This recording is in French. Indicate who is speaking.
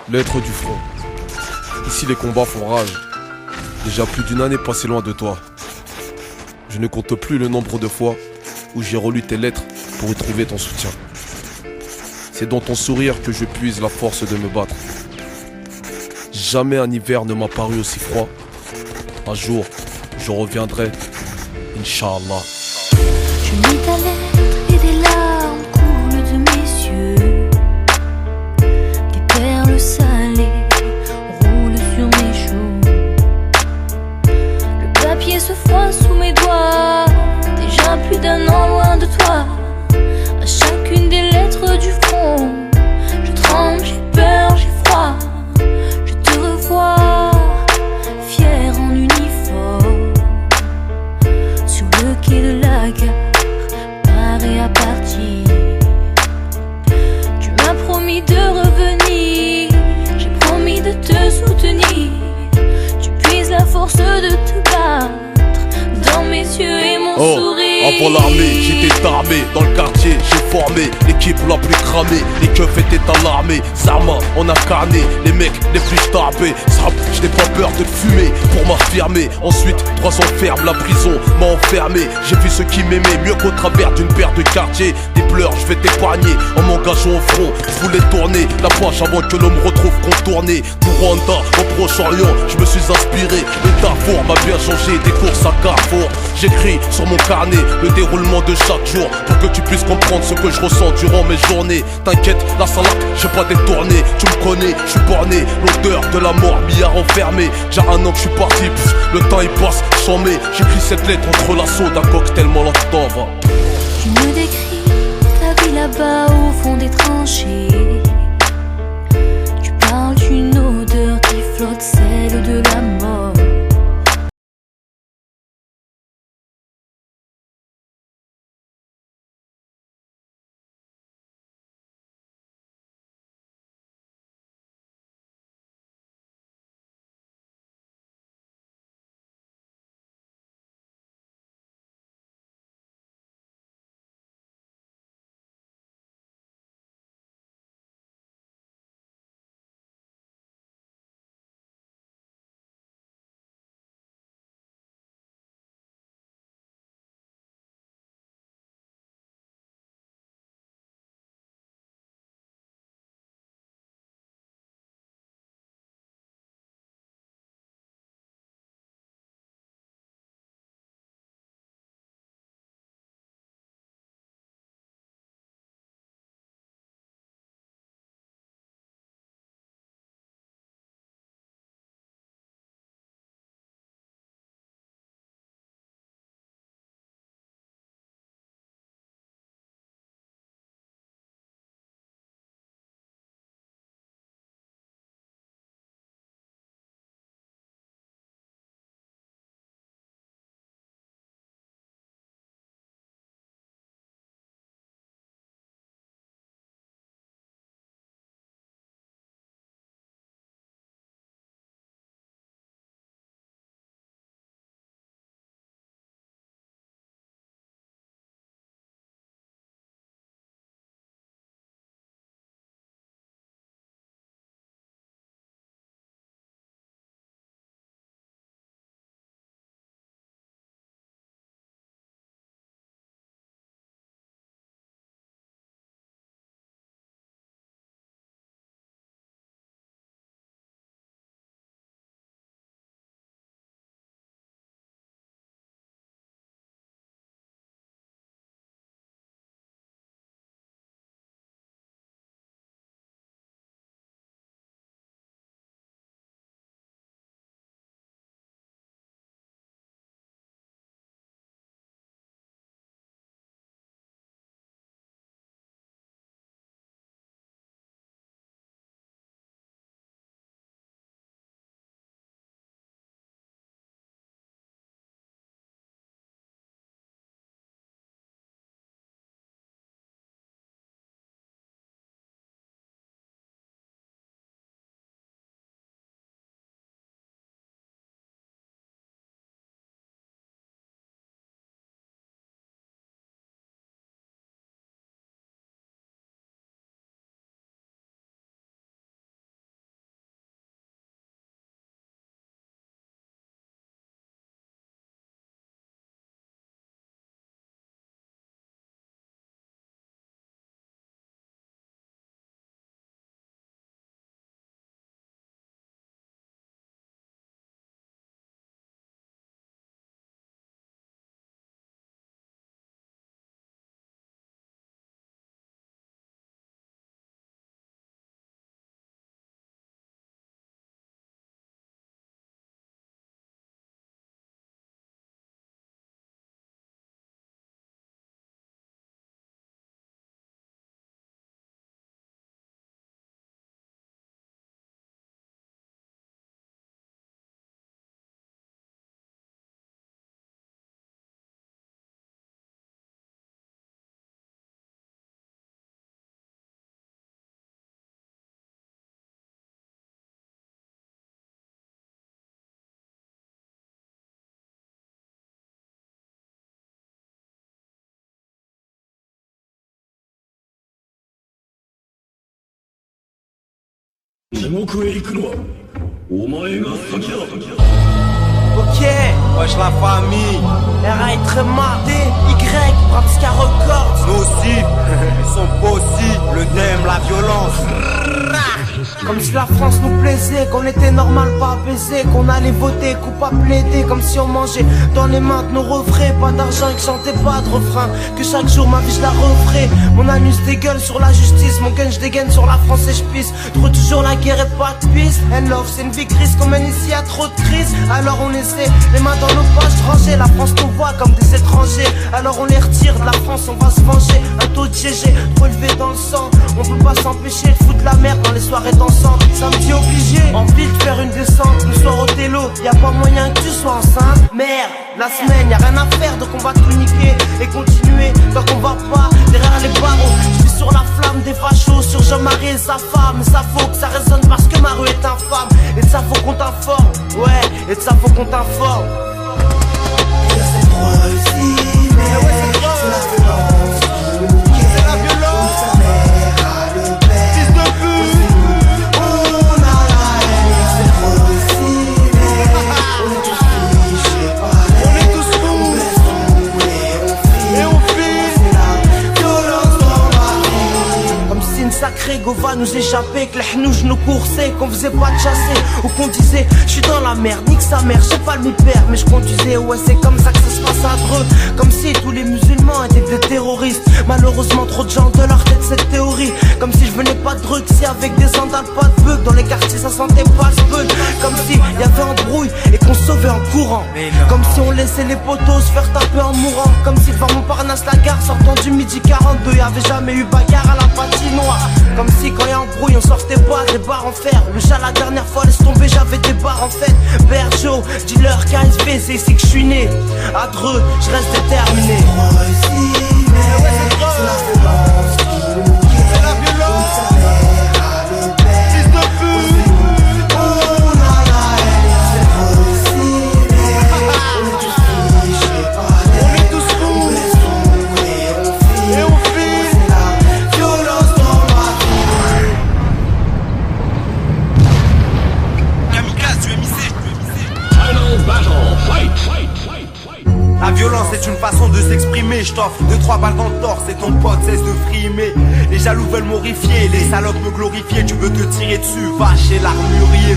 Speaker 1: Lettre du front. Ici les combats font rage. Déjà plus d'une année passée loin de toi. Je ne compte plus le nombre de fois où j'ai relu tes lettres pour y trouver ton soutien. C'est dans ton sourire que je puise la force de me battre. Jamais un hiver ne m'a paru aussi froid. Un jour, je reviendrai, Inch'Allah.
Speaker 2: Je lis ta lettre et des larmes coulent de mes yeux. Des perles salées roulent sur mes joues. Le papier se froisse sous mes doigts. Déjà plus d'un an loin de toi. À chacune des lettres du front, je tremble, j'ai peur, j'ai froid. Je te revois, fier en uniforme, sur le quai de la gare, paré à partir. Tu m'as promis de revenir, j'ai promis de te soutenir. Tu puises la force de te battre dans mes yeux et mon sourire.
Speaker 1: Avant l'armée, j'étais armé. Dans le quartier, j'ai formé l'équipe la plus cramée. Les keufs étaient alarmés. Zarma, on a carné les mecs les plus starbés. Zap, je n'ai pas peur de fumer pour m'affirmer. Ensuite, 3 ans ferme, la prison m'a enfermé. J'ai vu ceux qui m'aimaient mieux qu'au travers d'une paire de quartiers. Des pleurs, je vais t'épargner en m'engageant au front. Je voulais tourner la page avant que l'on me retrouve contourné. Pour Rwanda, au Proche-Orient, je me suis inspiré. Le Darfour m'a bien changé, des courses à Carrefour. J'écris sur mon carnet le déroulement de chaque jour pour que tu puisses comprendre ce que je ressens durant mes journées. T'inquiète, la salade, j'ai pas détourné. Tu me connais, je suis borné. L'odeur de la mort m'y a renfermé. J'ai un an que je suis parti, le temps il passe, j'en mets. J'écris cette lettre entre l'assaut d'un cocktail molotov.
Speaker 2: Tu me décris ta vie là-bas au fond des tranchées. Tu parles d'une odeur qui flotte, celle de la mort.
Speaker 3: Ok, wesh la famille. R.A. Tréma, D.Y. Bratiska Records. Nous aussi, ils sont possibles. Le DM, la violence. Comme si la France nous plaisait, qu'on était normal pas apaisé, qu'on allait voter, coup pas plaider, comme si on mangeait dans les mains de nos refrains. Pas d'argent et que chantait pas de refrain, que chaque jour ma vie je la referai. Mon anus dégueule sur la justice, mon gun je dégaine sur la France et je pisse. Trop toujours la guerre et pas de peace. And love c'est une vie grise qu'on mène ici à trop de crises. Alors on essaie, les mains dans nos poches rangées. La France nous voit comme des étrangers, alors on les retire de la France, on va se venger. Un taux de GG trop élevé dans le sang, on peut pas s'empêcher de foutre la merde dans les soirées dansantes. Samedi obligé, envie de faire une descente. Le soir au télo, y a pas moyen que tu sois enceinte. Merde, la semaine, y a rien à faire, donc on va tout niquer et continuer tant qu'on va pas derrière les barreaux. Je suis sur la flamme des fachos, sur Jean-Marie et sa femme. Et ça faut que ça résonne parce que ma rue est infâme. Et de ça faut qu'on t'informe, ouais, et de ça faut qu'on t'informe. C'est trop réussi, mais c'est la violence qui nous guette. C'est la violence, sa mère a le père. Fils de pute, on a la haine. C'est trop réussi, mais on est tous touchés par l'air. On est tous fous, on laisse tomber et on file. C'est la violence dans ma vie. Comme si une sacrée go va nous échapper, que les hnouches nous coursaient, qu'on faisait pas de chasser, ou qu'on disait j'suis dans la merde, nique sa mère, j'ai pas le mi-père. Mais je conduisais, ouais c'est comme ça que ça se passe à Dreux. Comme si tous les musulmans étaient des terroristes. Malheureusement trop de gens de leur tête cette théorie. Comme si je venais pas de Dreux, si avec des sandales pas de bug. Dans les quartiers ça sentait pas le bug. Comme si y avait embrouille et qu'on sauvait en courant. Comme si on laissait les poteaux se faire taper en mourant. Comme si devant Montparnasse la gare sortant du midi 42 y avait jamais eu bagarre à la patinoire. Comme si quand y a embrouille on sortait pas des barres en fer. Le chat la dernière fois laisse tomber, j'avais des barres en fait. Berjo, dealer, KSV, c'est ici que je suis né. À Dreux, je reste déterminé. C'est la violence qui nous guette. C'est la violence, sa mère a le père. Fils de pute, on a la haine. C'est trop réussi, mais on est tous touchés par l'air. On est tous fous, on laisse tomber et on file. C'est la violence dans ma vie. Kamikaze du MIC.
Speaker 4: Final battle, fight, fight, fight, fight.
Speaker 3: La violence est une façon de s'exprimer. Je t'offre 2-3 balles dans le torse et ton pote cesse de frimer. Les jaloux veulent m'horrifier, les salopes me glorifier. Tu veux te tirer dessus, va chez l'armurier.